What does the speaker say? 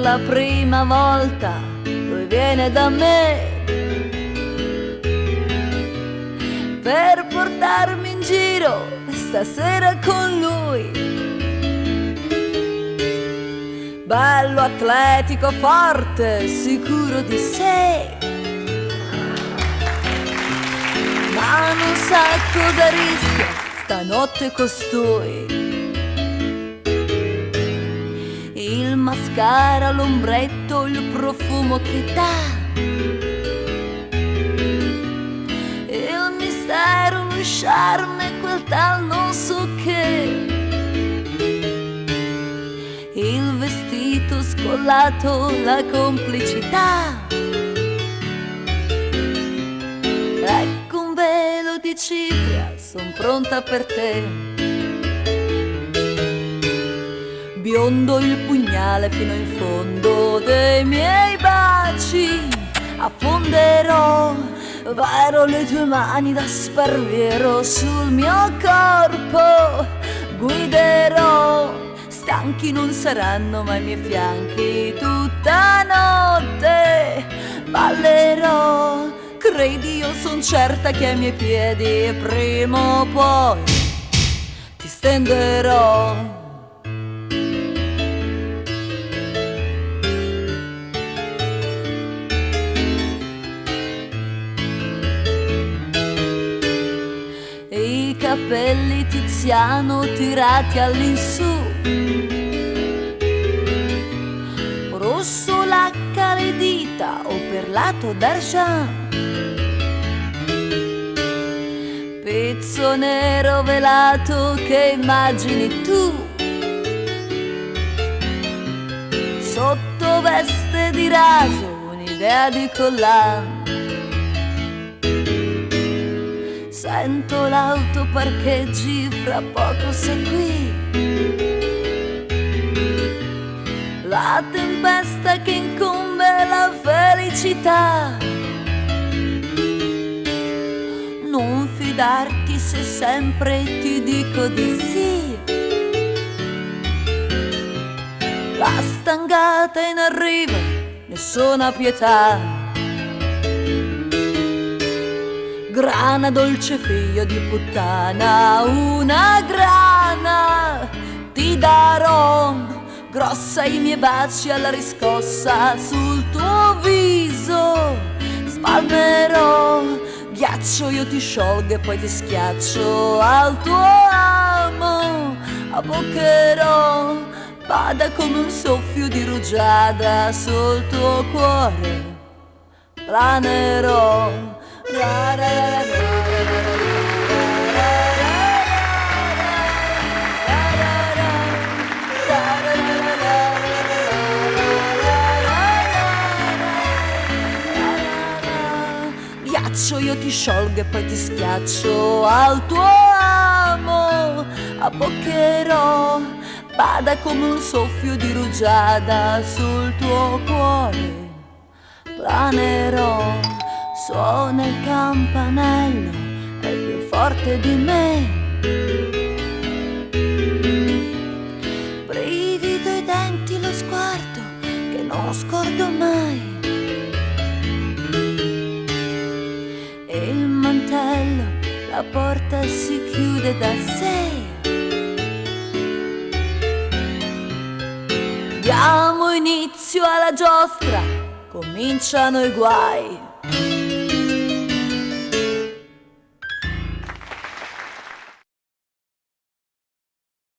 la prima volta lui viene da me per portarmi in giro stasera con lui. Bello, atletico, forte, sicuro di sé, ma non sa cosa rischia stanotte costui. Il mascara, l'ombretto, il profumo che dà, il mistero, lo charme, quel tal non so che, il vestito scollato, la complicità. Ecco un velo di cipria, son pronta per te. Biondo il pugnale fino in fondo dei miei baci, affonderò, vero le tue mani da sparviero sul mio corpo, guiderò, stanchi non saranno mai i miei fianchi, tutta notte ballerò, credi io son certa che ai miei piedi prima o poi ti stenderò. I capelli Tiziano tirati all'insù, rosso lacca le dita o perlato d'argent, pezzo nero velato che immagini tu, sotto veste di raso un'idea di collana. Sento l'auto parcheggi, fra poco sei qui. La tempesta che incombe la felicità. Non fidarti se sempre ti dico di sì. La stangata in arrivo, nessuna pietà. Grana dolce figlio di puttana, una grana ti darò, grossa i miei baci alla riscossa sul tuo viso, spalmerò, ghiaccio io ti sciolgo e poi ti schiaccio al tuo amo, abboccherò, bada come un soffio di rugiada sul tuo cuore, planerò. Ghiaccio io ti sciolgo e poi ti schiaccio al tuo amo, abboccherò, bada come un soffio di rugiada sul tuo cuore, planerò. Suona il campanello, è più forte di me. Brivido i denti, lo sguardo che non scordo mai. E il mantello, la porta si chiude da sé. Diamo inizio alla giostra, cominciano i guai.